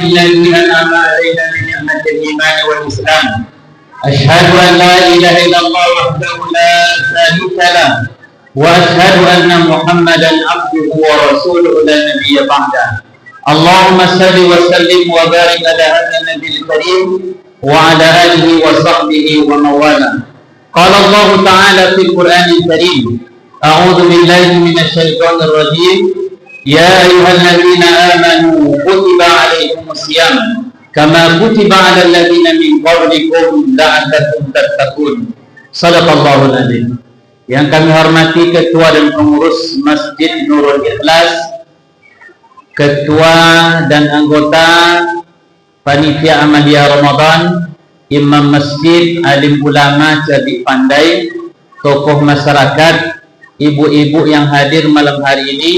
الذي أنعم علينا بنعمة الإيمان والإسلام. أشهد أن لا إله إلا الله وحده لا شريك له، وأشهد أن محمدا عبده ورسوله لا نبي بعده. اللهم صل وسلم وبارك على هذا النبي الكريم وعلى آله وصحبه ومن والاه. قال الله تعالى في القرآن الكريم: أعوذ بالله من الشيطان الرجيم. يا أيها الذين آمنوا كتب عليكم الصيام كما كتب على الذين من قبلكم لعلكم تتقون. Shadaqallahul Adzim. Yang kami hormati Ketua dan Pengurus Masjid Nurul Ikhlas, Ketua dan anggota Panitia Amalia Ramadan, Imam Masjid, alim ulama, cerdik pandai, tokoh masyarakat, ibu-ibu yang hadir malam hari ini.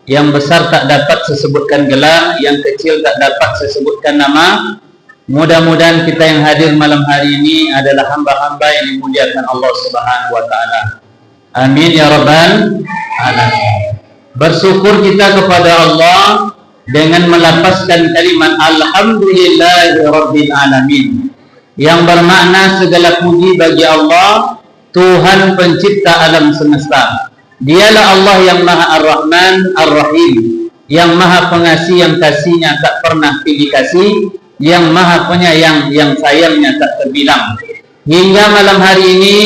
Yang besar tak dapat sesebutkan gelar, yang kecil tak dapat sesebutkan nama. Mudah-mudahan kita yang hadir malam hari ini adalah hamba-hamba yang dimuliakan Allah Subhanahu wa Ta'ala. Amin ya rabbal alamin. Bersyukur kita kepada Allah dengan melafazkan kalimat Alhamdulillahi rabbil alamin, yang bermakna segala puji bagi Allah, Tuhan pencipta alam semesta. Dialah Allah yang Maha Ar-Rahman Ar-Rahim, yang Maha Pengasih, yang kasihnya tak pernah pilih kasih, yang Maha Penyayang, yang sayangnya tak terbilang. Hingga malam hari ini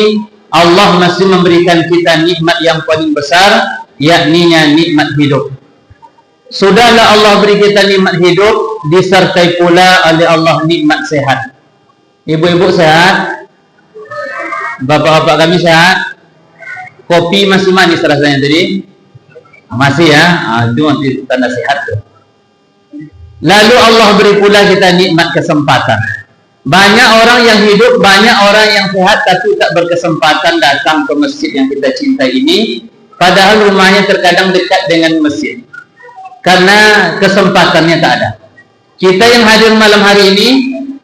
Allah masih memberikan kita nikmat yang paling besar, yakninya nikmat hidup. Sudahlah Allah beri kita nikmat hidup, disertai pula oleh Allah nikmat sehat. Ibu-ibu sehat? Bapak-bapak kami sehat? Kopi masih manis rasanya tadi? Masih ya? Itu nanti tanda sehat tuh. Lalu Allah beri pula kita nikmat kesempatan. Banyak orang yang hidup, banyak orang yang sehat, tapi tak berkesempatan datang ke masjid yang kita cintai ini. Padahal rumahnya terkadang dekat dengan masjid, karena kesempatannya tak ada. Kita yang hadir malam hari ini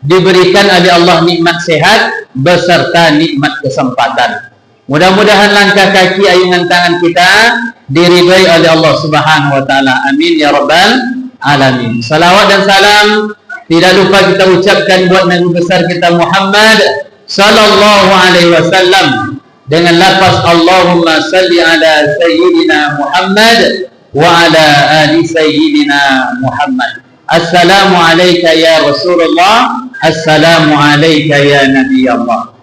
diberikan oleh Allah nikmat sehat beserta nikmat kesempatan. Mudah-mudahan langkah kaki, ayungan tangan kita diridhai oleh Allah Subhanahu wa Ta'ala. Amin ya rabbal alamin. Salawat dan salam tidak lupa kita ucapkan buat Nabi besar kita Muhammad sallallahu alaihi wasallam dengan lafaz Allahumma salli ala sayyidina Muhammad wa ala ali sayyidina Muhammad. Assalamu alayka ya Rasulullah, assalamu alayka ya Nabi Allah.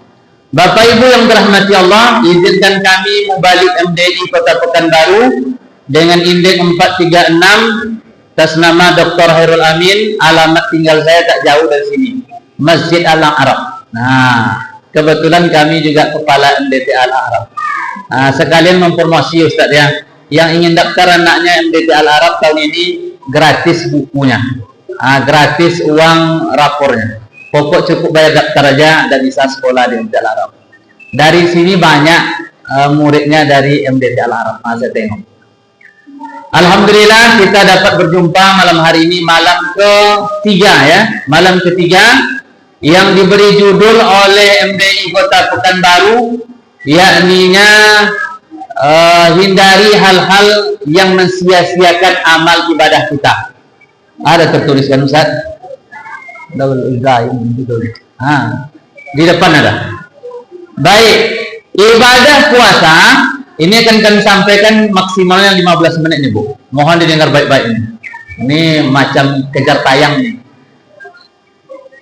Bapak Ibu yang dirahmati Allah, izinkan kami mubalik MDI Kota Pekanbaru dengan indeks 436 atas nama Dr. Hairul Amin. Alamat tinggal saya tak jauh dari sini, Masjid Al-A'raf. Nah, kebetulan kami juga kepala MDT Al-A'raf. Nah, sekalian mempromosi Ustaz ya, yang ingin daftar anaknya MDT Al-A'raf tahun ini gratis bukunya, gratis uang rapornya. Pokok cukup bayar daftar aja dan bisa sekolah di MDT Al-A'raf. Dari sini banyak muridnya dari MDT Al-A'raf. Saya tengok. Alhamdulillah kita dapat berjumpa malam hari ini, malam ketiga ya, malam ketiga yang diberi judul oleh MDI Kota Pekanbaru, yakninya hindari hal-hal yang mensia-siakan amal ibadah kita. Ada tertuliskan Ustaz? Di depan ada. Baik, ibadah puasa ini akan kami sampaikan maksimalnya 15 menit nih Bu. Mohon didengar baik-baik ini. Ini macam kejar tayang nih.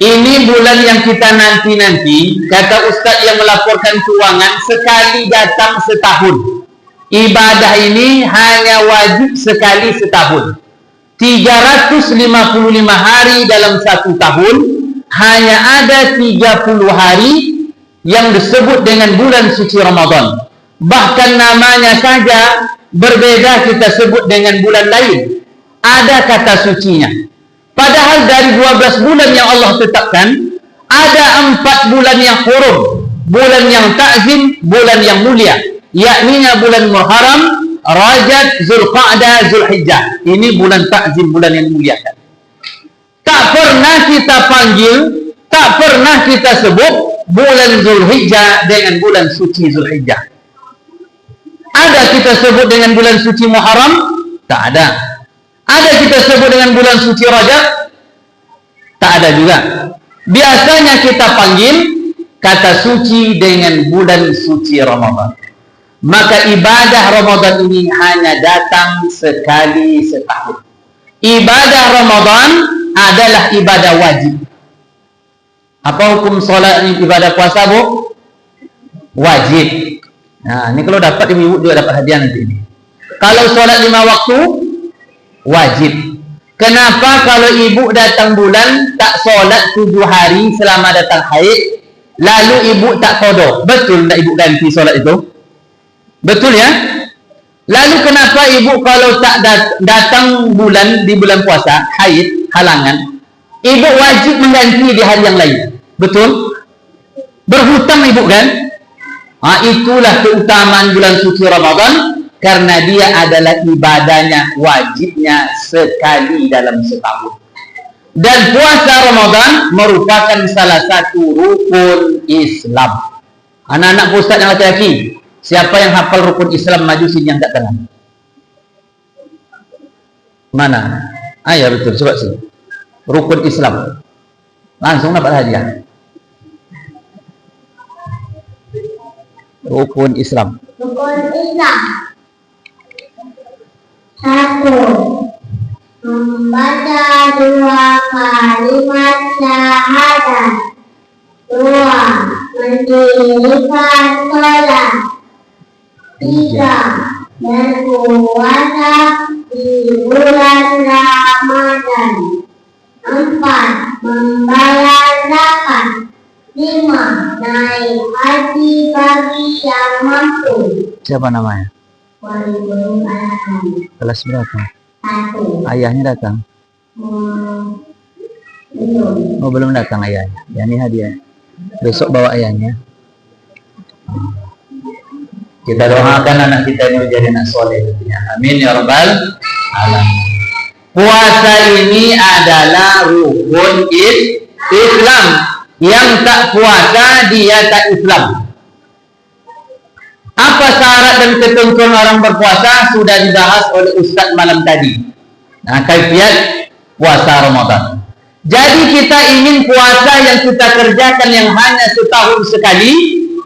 Ini bulan yang kita nanti-nanti, kata Ustadz yang melaporkan keuangan, sekali datang setahun. Ibadah ini hanya wajib sekali setahun. 355 hari dalam satu tahun, hanya ada 30 hari yang disebut dengan bulan suci Ramadan. Bahkan namanya saja berbeda, kita sebut dengan bulan lain. Ada kata sucinya. Padahal dari 12 bulan yang Allah tetapkan, ada 4 bulan yang hurum, bulan yang ta'zim, bulan yang mulia, yakninya bulan Muharram, Rajab, Zulqa'dah, Zulhijjah. Ini bulan takzim, bulan yang dimuliakan. Tak pernah kita panggil, tak pernah kita sebut bulan Zulhijjah dengan bulan suci Zulhijjah. Ada kita sebut dengan bulan suci Muharram? Tak ada. Ada kita sebut dengan bulan suci Rajab? Ada juga. Biasanya kita panggil kata suci dengan bulan suci Ramadan. Maka ibadah Ramadan ini hanya datang sekali setahun. Ibadah Ramadan adalah ibadah wajib. Apa hukum sholat ibadah puasa, Bu? Wajib. Nah, ini kalau dapat ibu juga dapat hadiah nanti ini. Kalau sholat 5 waktu wajib. Kenapa kalau ibu datang bulan tak sholat 7 hari selama datang haid, lalu ibu tak qada? Betul tak ibu ganti sholat itu? Betul ya? Lalu kenapa ibu kalau tak datang bulan di bulan puasa, haid, halangan, ibu wajib mengganti di hari yang lain? Betul? Berhutang ibu kan? Itulah keutamaan bulan suci Ramadan, karena dia adalah ibadahnya, wajibnya sekali dalam setahun. Dan puasa Ramadan merupakan salah satu rukun Islam. Anak-anak ustaz yang laki-laki, siapa yang hafal rukun Islam, maju sini angkat tangan. Mana? Ya betul, coba sini. Rukun Islam. Langsung dapat hadiah. Rukun Islam. Rukun Islam. 1. Membaca 2 kalimat syahadat. 2. Mendirikan sholat. 3. Berpuasa di bulan Ramadan. 4. Membayar zakat. 5. Naik haji bagi yang mampu. Siapa namanya? Walidul Arham. Kelas berapa? 1. Ayahnya datang? Belum. Belum datang ayahnya. Ya, ini hadiah. Besok bawa ayahnya. Kita doakan anak kita ini menjadi anak soleh. Amin ya rabbal alamin. Puasa ini adalah rukun Islam. Yang tak puasa dia tak Islam. Apa syarat dan ketentuan orang berpuasa sudah dibahas oleh Ustaz malam tadi. Nah, kaifiat puasa Ramadan. Jadi kita ingin puasa yang kita kerjakan yang hanya setahun sekali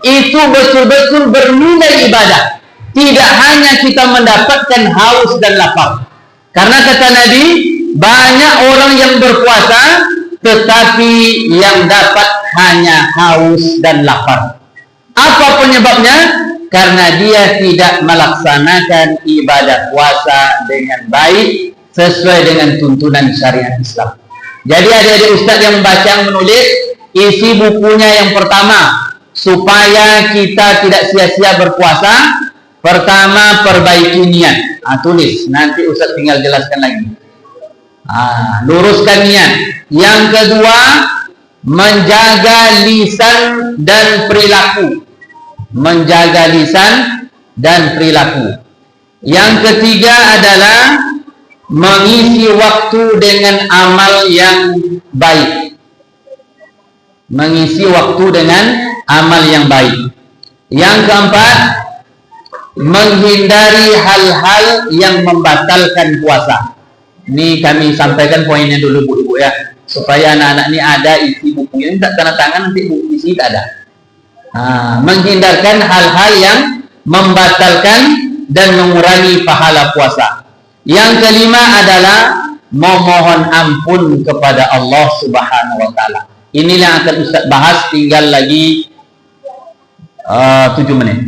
itu betul-betul bernilai ibadah. Tidak hanya kita mendapatkan haus dan lapar. Karena kata Nabi, banyak orang yang berpuasa tetapi yang dapat hanya haus dan lapar. Apa penyebabnya? Karena dia tidak melaksanakan ibadah puasa dengan baik sesuai dengan tuntunan syariat Islam. Jadi adik-adik ustaz yang membaca, yang menulis, isi bukunya yang pertama, supaya kita tidak sia-sia berpuasa. Pertama, perbaiki niat. Tulis, nanti ustaz tinggal jelaskan lagi. Luruskan niat. Yang kedua, menjaga lisan dan perilaku. Menjaga lisan dan perilaku. Yang ketiga adalah mengisi waktu dengan amal yang baik. Mengisi waktu dengan amal yang baik. Yang keempat, menghindari hal-hal yang membatalkan puasa. Ini kami sampaikan poinnya dulu Bu-Ibu ya, supaya anak-anak ini ada isi bukunya. Ini tak tanda tangan, nanti buku isi tak ada. Menghindarkan hal-hal yang membatalkan dan mengurangi pahala puasa. Yang kelima adalah memohon ampun kepada Allah Subhanahu wa taala. Inilah yang akan Ustaz bahas, tinggal lagi 7 menit.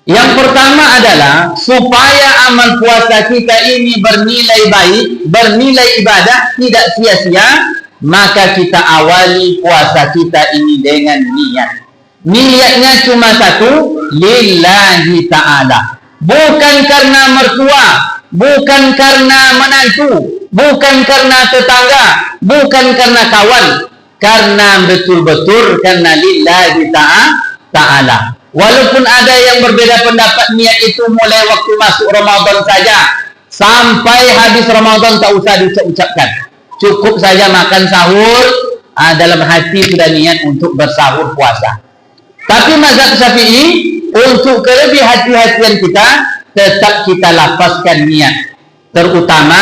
Yang pertama adalah supaya amal puasa kita ini bernilai baik, bernilai ibadah, tidak sia-sia, maka kita awali puasa kita ini dengan niat. Niatnya cuma satu, lillahi ta'ala. Bukan karena mertua, bukan karena menantu, bukan karena tetangga, bukan karena kawan, karena betul-betul karena lillahi ta'ala. Walaupun ada yang berbeda pendapat, niat itu mulai waktu masuk Ramadan saja, sampai habis Ramadan tak usah diucapkan. Cukup saja makan sahur, dalam hati sudah niat untuk bersahur puasa. Tapi mazhab Syafi'i, untuk kelebih hati-hatian kita, tetap kita lafazkan niat. Terutama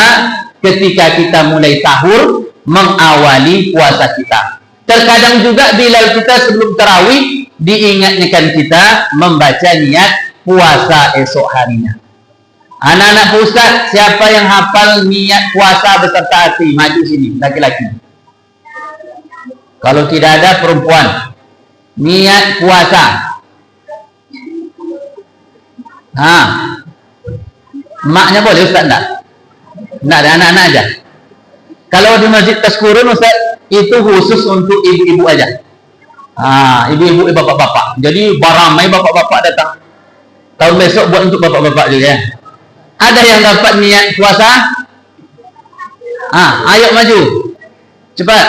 ketika kita mulai sahur, mengawali puasa kita. Terkadang juga bila kita sebelum tarawih diingatkan kita membaca niat puasa esok harinya. Anak-anak Ustaz, siapa yang hafal niat puasa beserta hati? Maju sini, laki-laki. Kalau tidak ada, perempuan. Niat puasa. Maknya boleh Ustaz enggak? Enggak, ada anak-anak aja. Kalau di Masjid Taskurun Ustaz, itu khusus untuk ibu-ibu aja. Ibu-ibu, bapak-bapak. Jadi baramai bapak-bapak datang. Tahun besok buat untuk bapak-bapak juga ya. Ada yang dapat niat puasa? Ayo maju. Cepat.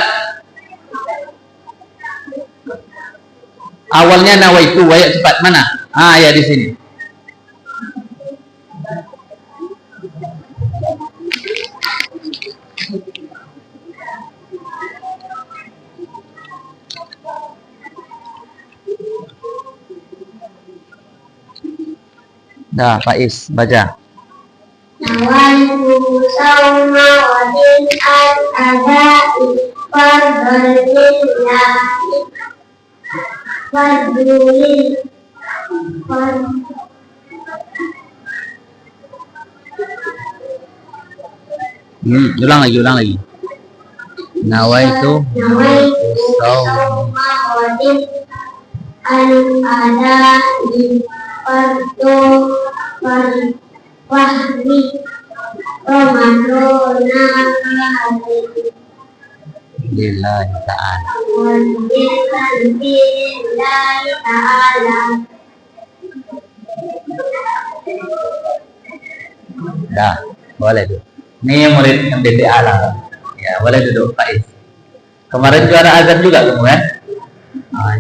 Awalnya nawaitu, ayo cepat. Mana? Ya di sini. Dah, Faiz, baca. Nawaitu sawma wadin al-adai fardhalillahi fardhulil Ulang lagi. Nawaitu sawma wadin al-adai wahdi Ramadana lillahi ta'ala. Dah, boleh tuh. Ini murid MDTA lah. Ya, boleh duduk Faiz. Kemarin juara azan juga kamu kan?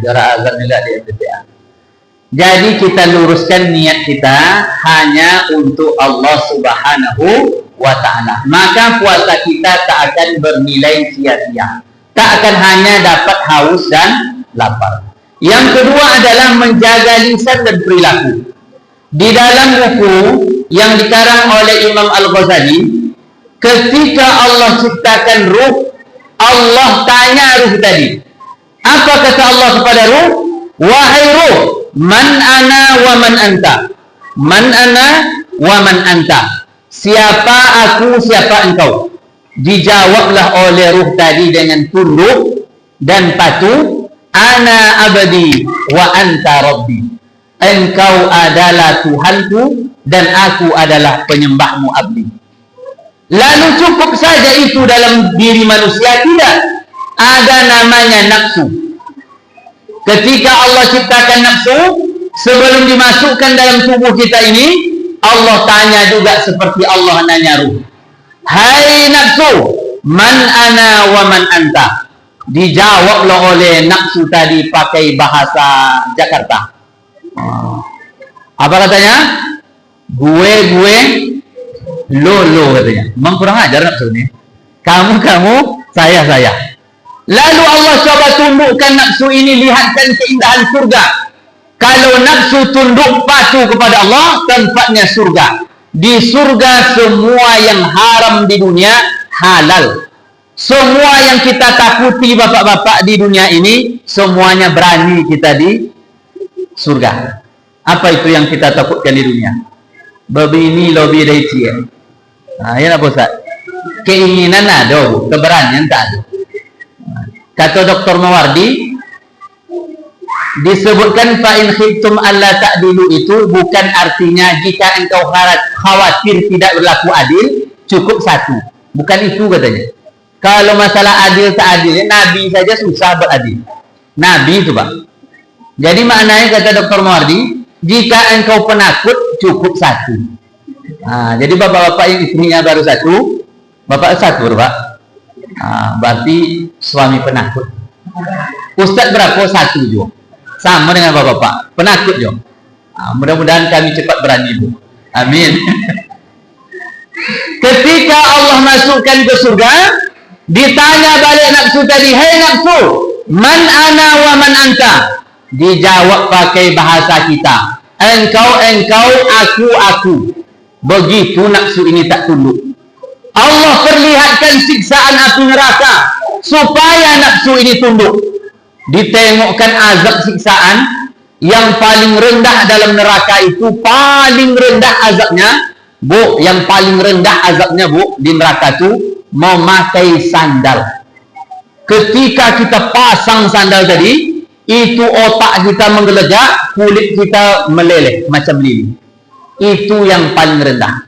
Juara azan juga di MDTA. Jadi kita luruskan niat kita hanya untuk Allah Subhanahu wa ta'ala. Maka puasa kita tak akan bernilai sia-sia. Tak akan hanya dapat haus dan lapar. Yang kedua adalah menjaga lisan dan perilaku. Di dalam buku yang dikarang oleh Imam Al-Ghazali, ketika Allah ciptakan ruh, Allah tanya ruh tadi. Apa kata Allah kepada ruh? Wahai ruh, man ana wa man anta. Man ana wa man anta. Siapa aku, siapa engkau? Dijawablah oleh ruh tadi dengan tunduk dan patuh. Ana abdi wa anta rabbi. Engkau adalah Tuhanku dan aku adalah penyembahmu abdi. Lalu cukup saja itu dalam diri manusia? Tidak. Ada namanya nafsu. Ketika Allah ciptakan nafsu, sebelum dimasukkan dalam tubuh kita ini, Allah tanya juga seperti Allah nanya ruh. Hai nafsu, man ana wa man anta. Dijawablah oleh nafsu tadi pakai bahasa Jakarta. Apa katanya? Gue, lo katanya. Memang kurang ajar nafsu ini. Kamu, saya. Lalu Allah coba tundukkan nafsu ini, lihatkan keindahan surga. Kalau nafsu tunduk patuh kepada Allah, tempatnya surga. Di surga semua yang haram di dunia halal. Semua yang kita takuti bapak-bapak di dunia ini, semuanya berani kita di surga. Apa itu yang kita takutkan di dunia? Babini lobi daici. Ya apa Ustaz? Keinginan ada, keberanian tak ada. Kata Dr. Mawardi, disebutkan fa'in khiftum alla ta'dilu itu bukan artinya jika engkau khawatir tidak berlaku adil, cukup satu. Bukan itu katanya. Kalau masalah adil tak adil, Nabi saja susah beradil. Nabi itu Pak. Jadi maknanya kata Dr. Mawardi, jika engkau penakut cukup satu. Jadi bapak-bapak yang istrinya baru satu, bapak satu Pak. Berarti suami penakut. Ustaz berapa? Satu juga. Sama dengan bapak-bapak, penakut juga. Mudah-mudahan kami cepat berani Bu. Amin. Ketika Allah masukkan ke surga, ditanya balik nafsu tadi, hei nafsu, man ana wa man anta. Dijawab pakai bahasa kita, engkau, aku. Begitu nafsu ini tak tunduk. Allah perlihatkan siksaan api neraka supaya nafsu ini tunduk. Ditengokkan azab siksaan yang paling rendah dalam neraka itu, paling rendah azabnya, Bu, yang paling rendah azabnya, Bu, di neraka itu memakai sandal. Ketika kita pasang sandal tadi, itu otak kita menggelegak, kulit kita meleleh macam lilin. Itu yang paling rendah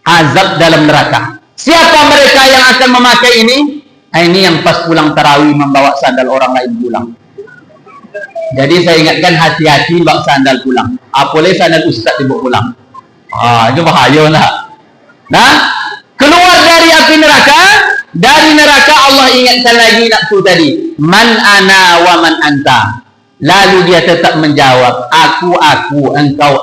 azab dalam neraka. Siapa mereka yang akan memakai ini? Ini yang pas pulang tarawih membawa sandal orang lain pulang. Jadi saya ingatkan, hati-hati bawa sandal pulang. Apalagi sandal ustaz dibawa pulang. Itu bahaya lah. Nah, keluar dari api neraka. Dari neraka Allah ingatkan lagi nafsu tadi. Man ana wa man anta. Lalu dia tetap menjawab, aku, engkau.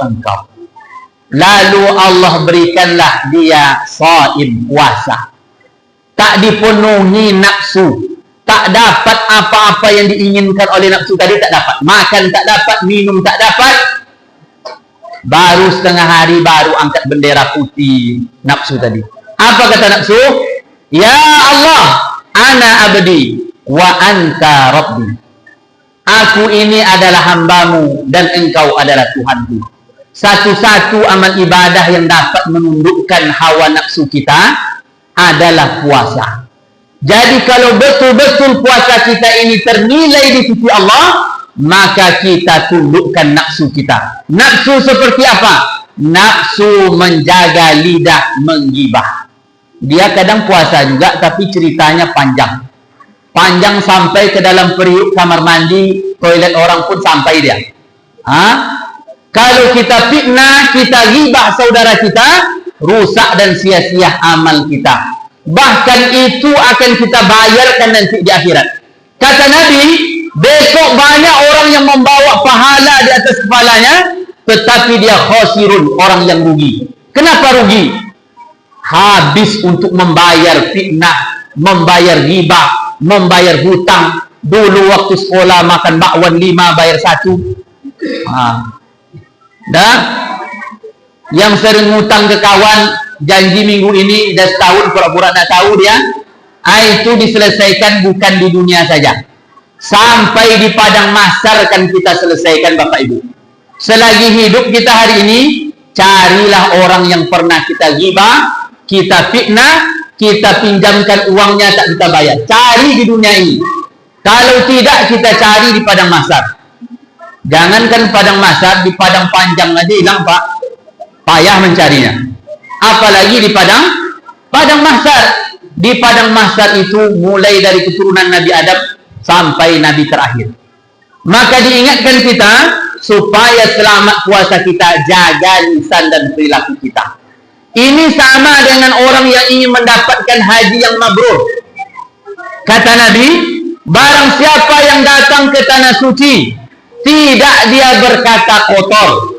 Lalu Allah berikanlah dia shaim, puasa. Tak dipenuhi nafsu, tak dapat apa-apa yang diinginkan oleh nafsu tadi, tak dapat. Makan tak dapat, minum tak dapat. Baru setengah hari baru angkat bendera putih nafsu tadi. Apa kata nafsu? Ya Allah, ana abdi wa anta rabbi. Aku ini adalah hambamu dan engkau adalah Tuhanku. Satu-satu amal ibadah yang dapat menundukkan hawa nafsu kita adalah puasa. Jadi kalau betul-betul puasa kita ini ternilai di sisi Allah, maka kita tundukkan nafsu kita. Nafsu seperti apa? Nafsu menjaga lidah menggibah. Dia kadang puasa juga, tapi ceritanya panjang. Panjang sampai ke dalam periuk kamar mandi, toilet orang pun sampai dia. Kalau kita fitnah, kita ghibah saudara kita, rusak dan sia-sia amal kita. Bahkan itu akan kita bayarkan nanti di akhirat. Kata Nabi, besok banyak orang yang membawa pahala di atas kepalanya, tetapi dia khosirun, orang yang rugi. Kenapa rugi? Habis untuk membayar fitnah, membayar ghibah, membayar hutang. Dulu waktu sekolah makan bakwan 5 bayar 1. Dah, yang sering ngutang ke kawan, janji minggu ini dah setahun pura-pura nak tahu dia, itu diselesaikan bukan di dunia saja, sampai di padang mahsyar kan kita selesaikan Bapak Ibu. Selagi hidup kita hari ini, carilah orang yang pernah kita ghibah, kita fitnah, kita pinjamkan uangnya tak kita bayar. Cari di dunia ini. Kalau tidak, kita cari di padang mahsyar. Jangankan padang mahsyar, di padang panjang aja hilang Pak, payah mencarinya. Apalagi di padang mahsyar. Di padang mahsyar itu mulai dari keturunan Nabi Adam sampai Nabi terakhir. Maka diingatkan kita supaya selamat puasa kita, jaga lisan dan perilaku kita. Ini sama dengan orang yang ingin mendapatkan haji yang mabrur. Kata Nabi, barang siapa yang datang ke tanah suci, tidak dia berkata kotor,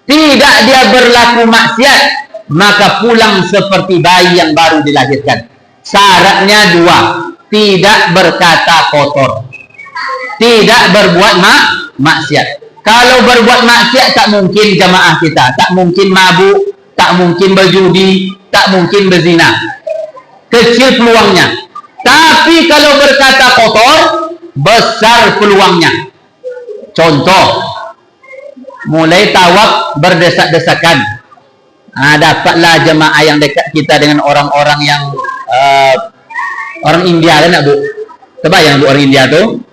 tidak dia berlaku maksiat, maka pulang seperti bayi yang baru dilahirkan. Syaratnya 2, tidak berkata kotor, tidak berbuat maksiat. Kalau berbuat maksiat tak mungkin jamaah kita, tak mungkin mabuk, tak mungkin berjudi, tak mungkin berzina. Kecil peluangnya. Tapi kalau berkata kotor, besar peluangnya. Contoh, mulai tawaf berdesak-desakan. Dapatlah jemaah yang dekat kita dengan orang-orang yang orang India kan, Bu? Terbayang Bu orang India tuh,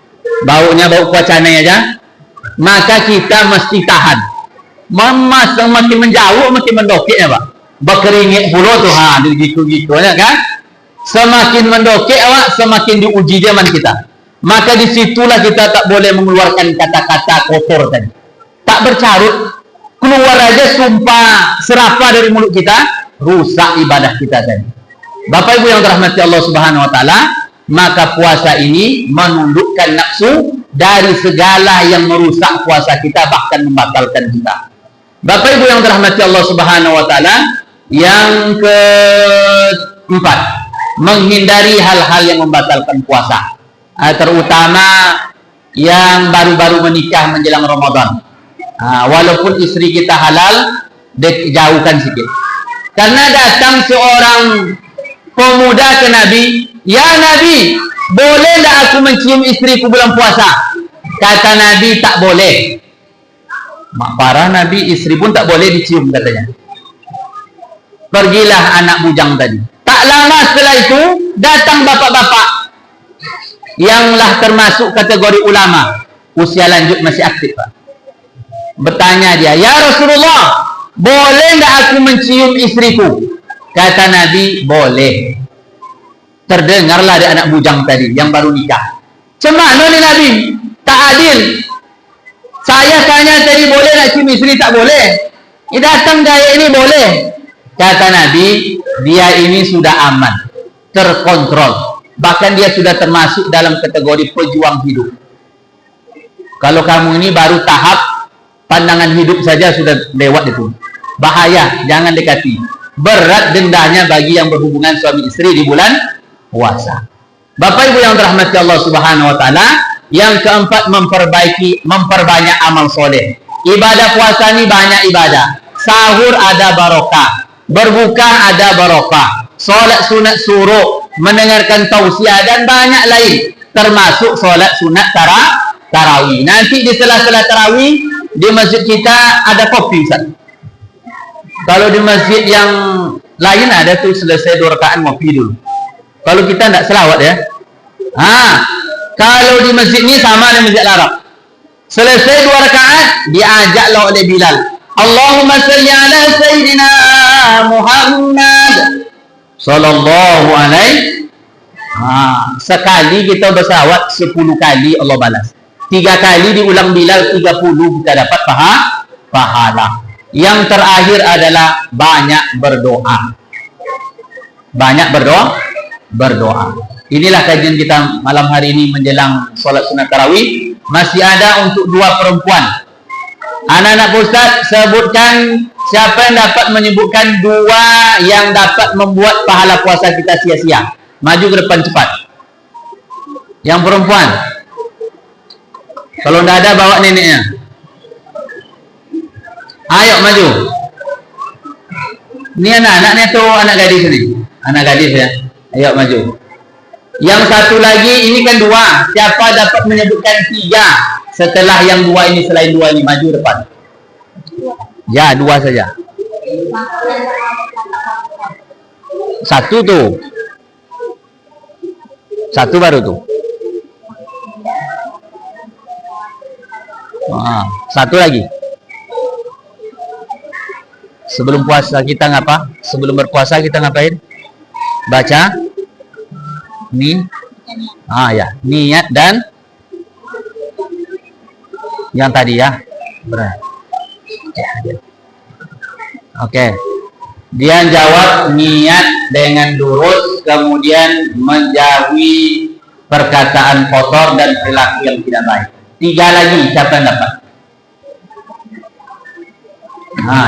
baunya bau kuacanai aja. Maka kita mesti tahan. Makin menjauh, makin mendokek ya Pak. Berkeringit pula tuh, gitu-gitu kan? Semakin mendokek Pak, semakin diuji zaman kita. Maka disitulah kita tak boleh mengeluarkan kata-kata kotor tadi. Tak bercarut, keluar aja sumpah serapah dari mulut kita, rusak ibadah kita tadi. Bapak Ibu yang dirahmati Allah Subhanahu wa taala, maka puasa ini menundukkan nafsu dari segala yang merusak puasa kita, bahkan membatalkan kita. Bapak Ibu yang dirahmati Allah Subhanahu wa taala, yang keempat, menghindari hal-hal yang membatalkan puasa. Terutama yang baru-baru menikah menjelang Ramadan. Walaupun istri kita halal, jauhkan sikit. Karena datang seorang pemuda ke Nabi, "Ya Nabi, boleh tak aku mencium istriku bulan puasa?" Kata Nabi, "Tak boleh." Mak parah Nabi, istri pun tak boleh dicium katanya. Pergilah anak bujang tadi. Tak lama setelah itu datang bapak-bapak yanglah termasuk kategori ulama, usia lanjut masih aktif, Pak. Bertanya dia, "Ya Rasulullah, boleh tak aku mencium istriku?" Kata Nabi, "Boleh." Terdengarlah dari anak bujang tadi yang baru nikah. Cemana nih Nabi? Tak adil. Saya tanya tadi boleh nak cium istri, tak boleh. Ini datang gaya ini boleh. Kata Nabi, dia ini sudah aman, terkontrol. Bahkan dia sudah termasuk dalam kategori pejuang hidup. Kalau kamu ini baru tahap pandangan hidup saja sudah lewat itu. Bahaya, jangan dekati. Berat dendanya bagi yang berhubungan suami istri di bulan puasa. Bapak Ibu yang dirahmati Allah Subhanahu wa taala, yang keempat memperbanyak amal soleh. Ibadah puasa ini banyak ibadah. Sahur ada barokah, berbuka ada barokah, solat sunat suruh, mendengarkan tausiah dan banyak lain, termasuk solat sunat tarawih. Nanti di sela-sela tarawih di masjid kita ada kopi, Ustaz. Kalau di masjid yang lain ada tuh selesai 2 rakaat ngopi dulu. Kalau kita tidak selawat ya. Kalau di masjid ini sama dengan masjid Arab. Selesai 2 rakaat diajaklah oleh Bilal, "Allahumma salli ala Sayyidina Muhammad sallallahu alaihi." Sekali kita berselawat 10 kali Allah balas. 3 kali diulang Bilal, 30 kita dapat pahala. Yang terakhir adalah banyak berdoa. Banyak berdoa. Inilah kajian kita malam hari ini menjelang solat sunat tarawih. Masih ada untuk 2 perempuan. Anak-anak Ustaz, sebutkan siapa yang dapat menyebutkan 2 yang dapat membuat pahala puasa kita sia-sia. Maju ke depan cepat. Yang perempuan. Kalau tidak ada, bawa neneknya. Ayo maju. Ini anak-anaknya tuh anak gadis ini. Anak gadis ya. Ayo maju. Yang satu lagi, ini kan 2. Siapa dapat menyebutkan 3 setelah yang 2 ini, selain 2 ini? Maju depan. Ya, 2 saja. 1 tuh. 1 baru tuh. 1 lagi. Sebelum puasa kita ngapa? Sebelum berpuasa kita ngapain? Baca nih. Ya, niat dan yang tadi ya. Benar. Oke. Dia jawab niat dengan lurus, kemudian menjauhi perkataan kotor dan perilaku yang tidak baik. 3 lagi, siapa yang dapat?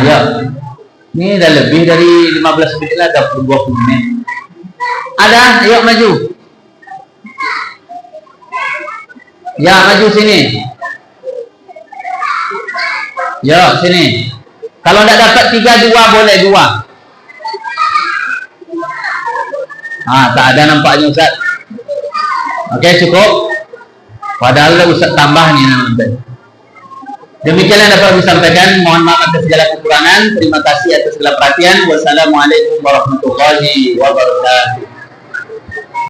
Ya. Ini dah lebih dari 15 menit lah, dah 20 menit. Ada? Yuk maju. Ya, maju sini. Yuk sini. Kalau tidak dapat 3, 2 boleh 2. Tak ada nampaknya Ustaz. Oke, cukup. Padahal Ustaz tambah nih nanti. Demikian yang dapat disampaikan. Mohon maaf atas segala kekurangan. Terima kasih atas segala perhatian. Wassalamualaikum warahmatullahi wabarakatuh.